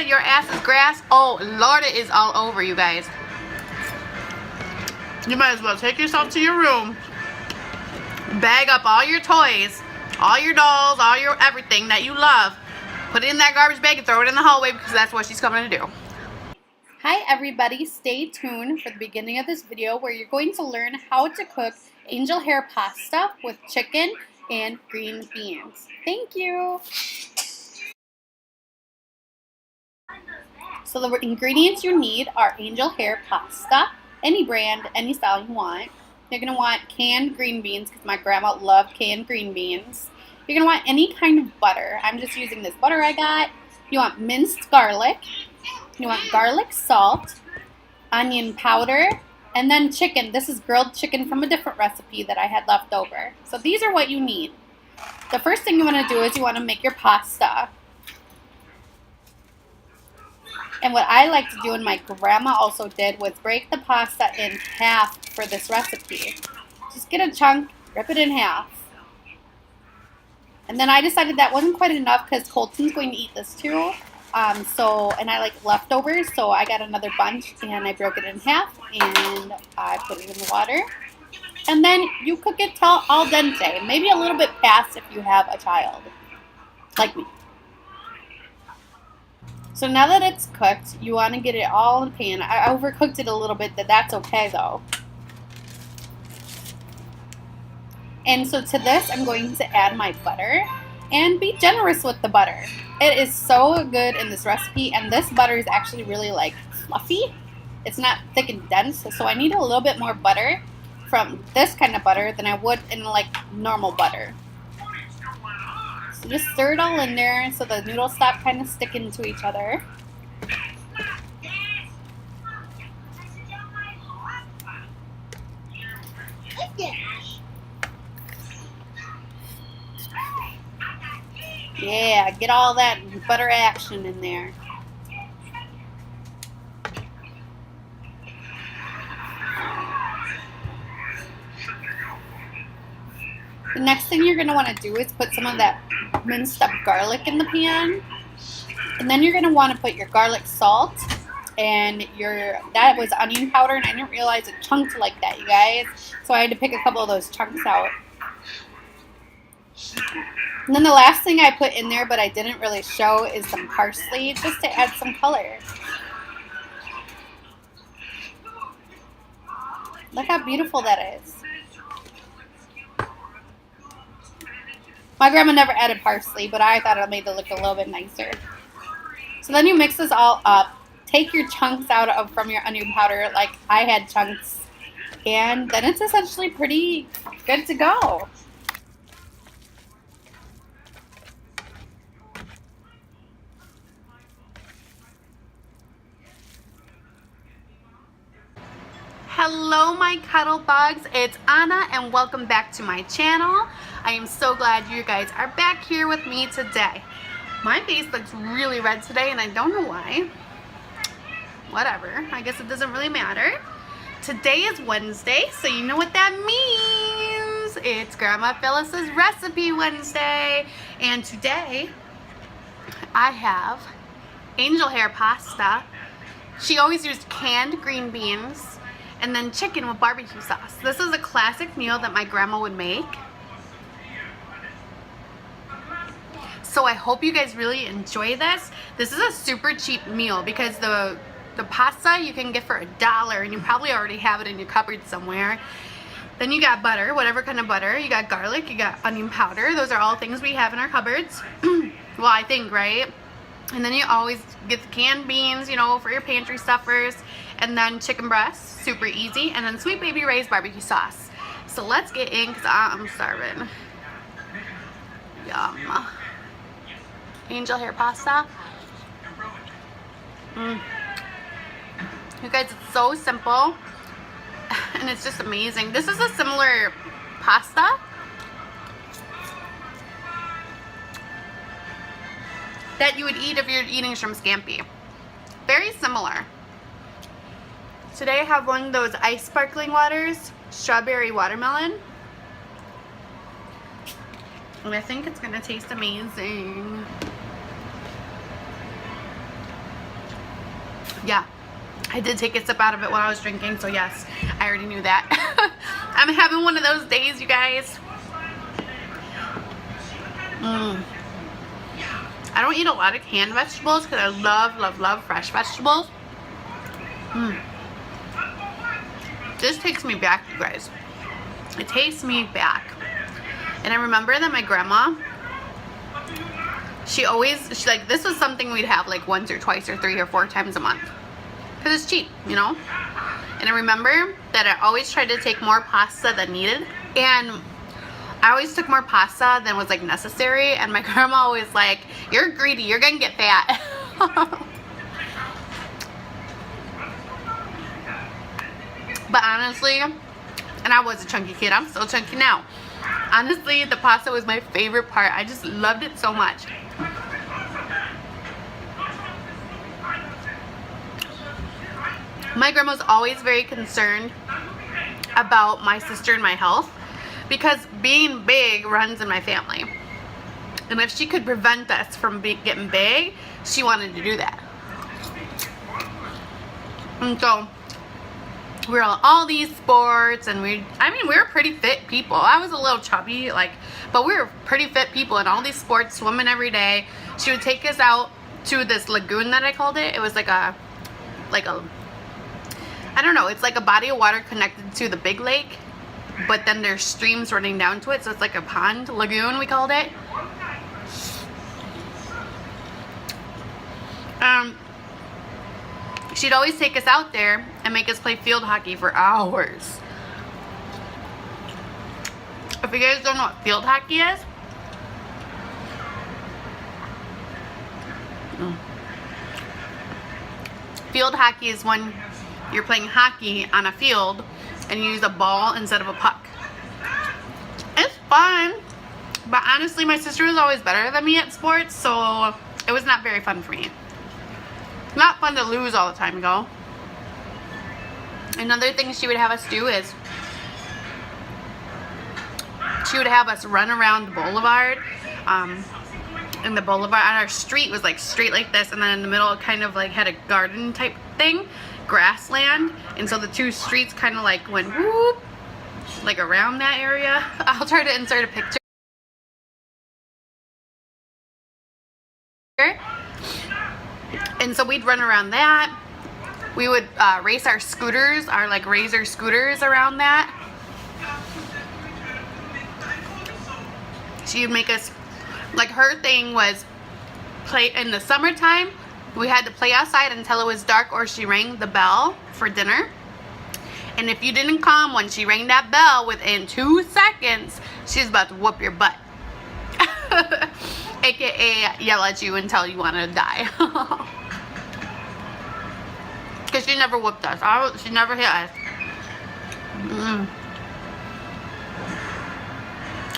that your ass is grass, oh Lord, it is all over, you guys. You might as well take yourself to your room, bag up all your toys, all your dolls, all your everything that you love, put it in that garbage bag and throw it in the hallway, because that's what she's coming to do. Hi everybody, stay tuned for the beginning of this video where you're going to learn how to cook angel hair pasta with chicken and green beans. Thank you. So the ingredients you need are angel hair pasta, any brand, any style you want. You're going to want canned green beans because my grandma loved canned green beans. You're going to want any kind of butter. I'm just using this butter I got. You want minced garlic. You want garlic salt, onion powder, and then chicken. This is grilled chicken from a different recipe that I had left over. So these are what you need. The first thing you want to do is you want to make your pasta. And what I like to do, and my grandma also did, was break the pasta in half for this recipe. Just get a chunk, rip it in half. And then I decided that wasn't quite enough because Colton's going to eat this too. And I like leftovers, so I got another bunch and I broke it in half and I put it in the water. And then you cook it till al dente, maybe a little bit past if you have a child, like me. So now that it's cooked, you want to get it all in the pan. I overcooked it a little bit, that's okay though. And so to this, I'm going to add my butter. And be generous with the butter. It is so good in this recipe, and this butter is actually really like fluffy. It's not thick and dense, so I need a little bit more butter from this kind of butter than I would in like normal butter. So just stir it all in there so the noodles stop kind of sticking to each other. Yeah, get all that butter action in there. The next thing you're going to want to do is put some of that minced up garlic in the pan. And then you're going to want to put your garlic salt and that was onion powder, and I didn't realize it chunked like that, you guys. So I had to pick a couple of those chunks out. And then the last thing I put in there, but I didn't really show, is some parsley, just to add some color. Look how beautiful that is. My grandma never added parsley, but I thought it made it look a little bit nicer. So then you mix this all up. Take your chunks out from your onion powder, like I had chunks. And then it's essentially pretty good to go. Hello my cuddle bugs, it's Anna and welcome back to my channel. I am so glad you guys are back here with me today. My face looks really red today and I don't know why. Whatever, I guess it doesn't really matter. Today is Wednesday, so you know what that means. It's Grandma Phyllis's Recipe Wednesday. And today I have angel hair pasta. She always used canned green beans and then chicken with barbecue sauce. This is a classic meal that my grandma would make. So I hope you guys really enjoy this. This is a super cheap meal because the pasta you can get for $1 and you probably already have it in your cupboard somewhere. Then you got butter, whatever kind of butter. You got garlic, you got onion powder. Those are all things we have in our cupboards. Well, I think, right? And then you always get the canned beans, you know, for your pantry stuffers. And then chicken breasts, super easy. And then Sweet Baby Ray's barbecue sauce. So let's get in because I'm starving. Yum. Angel hair pasta. You guys, it's so simple. And it's just amazing. This is a similar pasta. That you would eat if you're eating shrimp scampi. Very similar. Today I have one of those ice sparkling waters, strawberry watermelon. And I think it's gonna taste amazing. Yeah, I did take a sip out of it while I was drinking, so yes, I already knew that. I'm having one of those days, you guys. I don't eat a lot of canned vegetables because I love fresh vegetables. This takes me back, you guys. It takes me back. And I remember that my grandma, she like, this was something we'd have like once or twice or 3 or 4 times a month. Because it's cheap, you know? And I remember that I always tried to take more pasta than needed. And I always took more pasta than was like necessary. And my grandma always like, you're greedy, you're gonna get fat. But honestly, and I was a chunky kid, I'm still chunky now. Honestly, the pasta was my favorite part. I just loved it so much. My grandma's always very concerned about my sister and my health because being big runs in my family. And if she could prevent us from getting big, she wanted to do that. And so we were all these sports, and we were pretty fit people. I was a little chubby, like, but we were pretty fit people in all these sports, swimming every day. She would take us out to this lagoon that I called it. It was like a I don't know, it's like a body of water connected to the big lake, but then there's streams running down to it, so it's like a pond, lagoon we called it. She'd always take us out there and make us play field hockey for hours. If you guys don't know what field hockey is, field hockey is when you're playing hockey on a field and you use a ball instead of a puck. It's fun, but honestly my sister was always better than me at sports, so it was not very fun for me. Not fun to lose all the time, though. Another thing she would have us do is she would have us run around the boulevard. And the boulevard on our street was like straight like this, and then in the middle kind of like had a garden type thing, grassland, and so the two streets kind of like went whoop, like around that area. I'll try to insert a picture. And so we'd run around that. We would race our scooters, our like Razor scooters around that. She'd make us, like, her thing was play in the summertime. We had to play outside until it was dark, or she rang the bell for dinner. And if you didn't come when she rang that bell within 2 seconds, she's about to whoop your butt. AKA yell at you until you want to die. Because she never whooped us. She never hit us.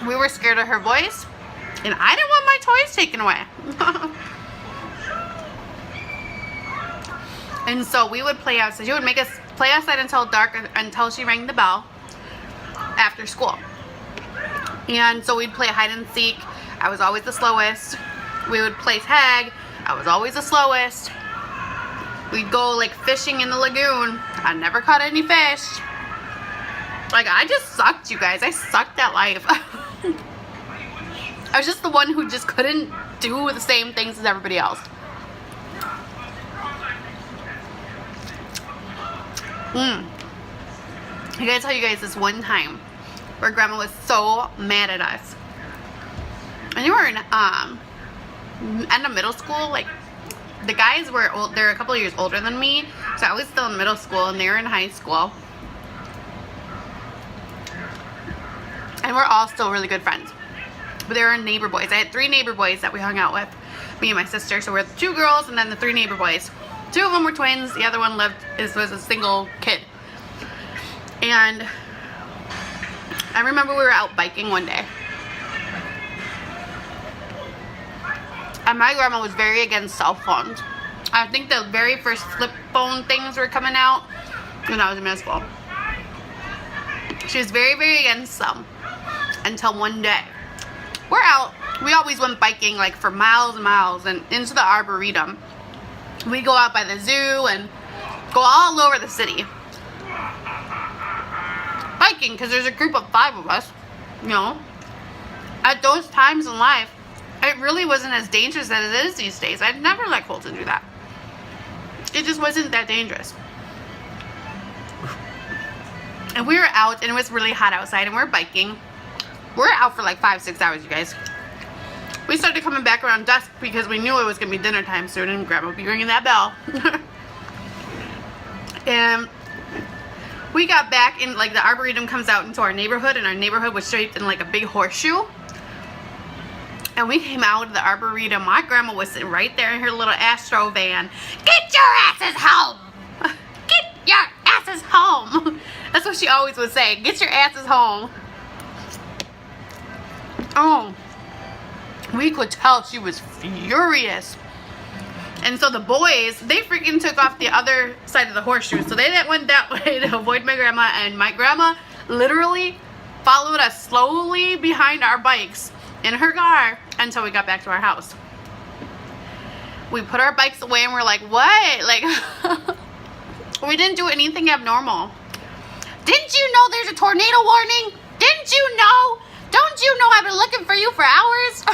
We were scared of her voice, and I didn't want my toys taken away. And so we would play outside. She would make us play outside until dark, until she rang the bell after school. And so we'd play hide and seek. I was always the slowest. We would play tag. I was always the slowest. We'd go like fishing in the lagoon. I never caught any fish. Like, I just sucked, you guys. I sucked at life. I was just the one who just couldn't do the same things as everybody else. I gotta tell you guys this one time where Grandma was so mad at us. And you were in end of middle school. Like, the guys were old, they're a couple of years older than me, so I was still in middle school and they were in high school. And we're all still really good friends. But they were neighbor boys. I had 3 neighbor boys that we hung out with, me and my sister. So we're the 2 girls and then the 3 neighbor boys. 2 of them were twins. The other one was a single kid. And I remember we were out biking one day. And my grandma was very against cell phones. I think the very first flip phone things were coming out when I was in middle school. She was very, very against them. Until one day. We're out. We always went biking like for miles and miles and into the Arboretum. We go out by the zoo and go all over the city biking, because there's a group of 5 of us, you know. At those times in life, it really wasn't as dangerous as it is these days. I'd never let Colton do that. It just wasn't that dangerous. And we were out, and it was really hot outside, and we're biking. We're out for like 5-6 hours, you guys. We started coming back around dusk because we knew it was going to be dinner time soon, and Grandma would be ringing that bell. And we got back, and like the Arboretum comes out into our neighborhood, and our neighborhood was shaped in like a big horseshoe. And we came out of the Arboretum. My grandma was sitting right there in her little Astro van. Get your asses home! Get your asses home! That's what she always would say. Get your asses home. Oh, we could tell she was furious. And so the boys, they freaking took off the other side of the horseshoe. So they went that way to avoid my grandma. And my grandma literally followed us slowly behind our bikes in her car until we got back to our house. We put our bikes away and we're like, what? Like, we didn't do anything abnormal. Didn't you know there's a tornado warning? Didn't you know? Don't you know I've been looking for you for hours?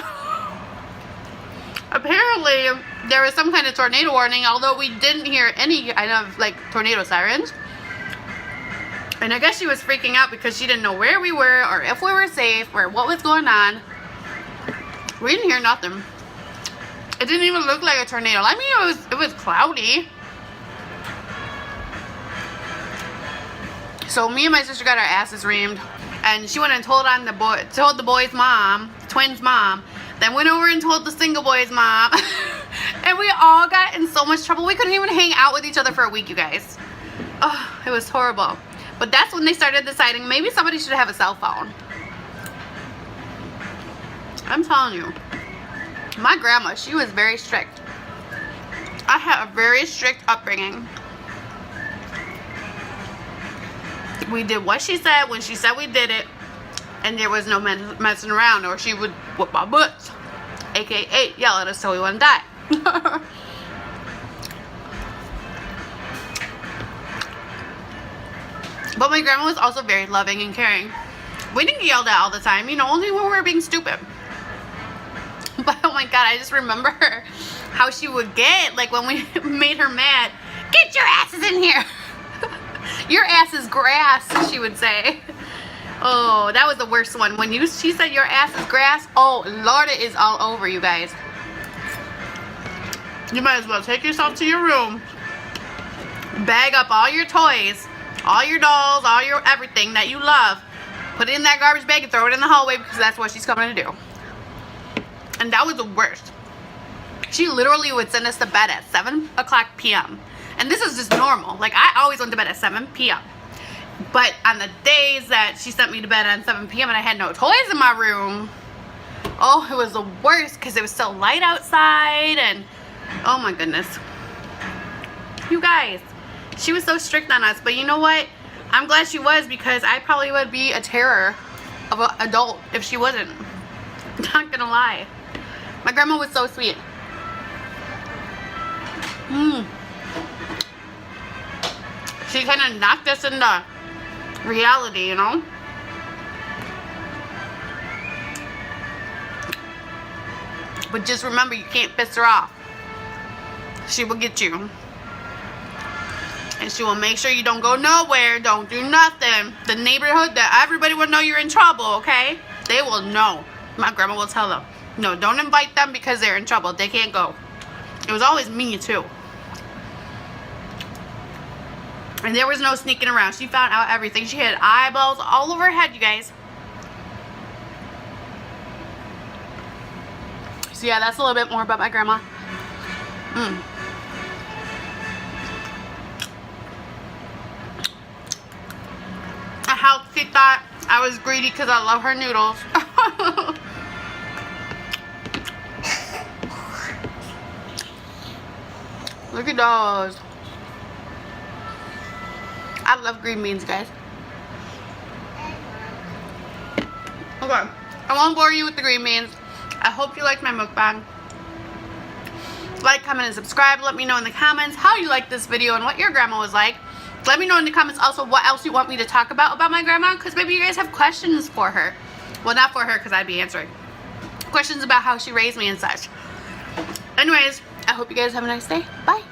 Apparently, there was some kind of tornado warning, although we didn't hear any kind of like tornado sirens. And I guess she was freaking out because she didn't know where we were or if we were safe or what was going on. We didn't hear nothing. It didn't even look like a tornado. I mean, it was cloudy. So me and my sister got our asses reamed, and she went and told the boy's mom, twins' mom. Then went over and told the single boy's mom, and we all got in so much trouble. We couldn't even hang out with each other for a week, you guys. Oh, it was horrible. But that's when they started deciding maybe somebody should have a cell phone. I'm telling you, my grandma, she was very strict. I had a very strict upbringing. We did what she said when she said we did it, and there was no messing around, or she would whoop our butts, aka yell at us till we wouldn't die. But my grandma was also very loving and caring. We didn't get yelled at all the time, you know, only when we were being stupid. But oh my god, I just remember how she would get, like when we made her mad. Get your asses in here! Your ass is grass, she would say. Oh, that was the worst one. When she said your ass is grass, oh Lord, it is all over, you guys. You might as well take yourself to your room, bag up all your toys, all your dolls, all your everything that you love, put it in that garbage bag and throw it in the hallway, because that's what she's coming to do. And that was the worst. She literally would send us to bed at 7 o'clock p.m. And this is just normal. Like, I always went to bed at 7 p.m. But on the days that she sent me to bed at 7 p.m. and I had no toys in my room, oh, it was the worst, because it was so light outside, and oh my goodness. You guys, she was so strict on us. But you know what? I'm glad she was, because I probably would be a terror of an adult if she wasn't. Not gonna lie. My grandma was so sweet. She kind of knocked us into reality, you know? But just remember, you can't piss her off. She will get you. And she will make sure you don't go nowhere, don't do nothing. The neighborhood, that everybody will know you're in trouble, okay? They will know. My grandma will tell them, no, don't invite them because they're in trouble. They can't go. It was always me, too. And there was no sneaking around. She found out everything. She had eyeballs all over her head, you guys. So yeah, that's a little bit more about my grandma. How she thought I was greedy because I love her noodles. Look at those. I love green beans, guys. Okay, I won't bore you with the green beans. I hope you liked my mukbang. Like, comment, and subscribe. Let me know in the comments how you like this video and what your grandma was like. Let me know in the comments also what else you want me to talk about my grandma, because maybe you guys have questions for her. Well, not for her, because I'd be answering. Questions about how she raised me and such. Anyways, I hope you guys have a nice day. Bye.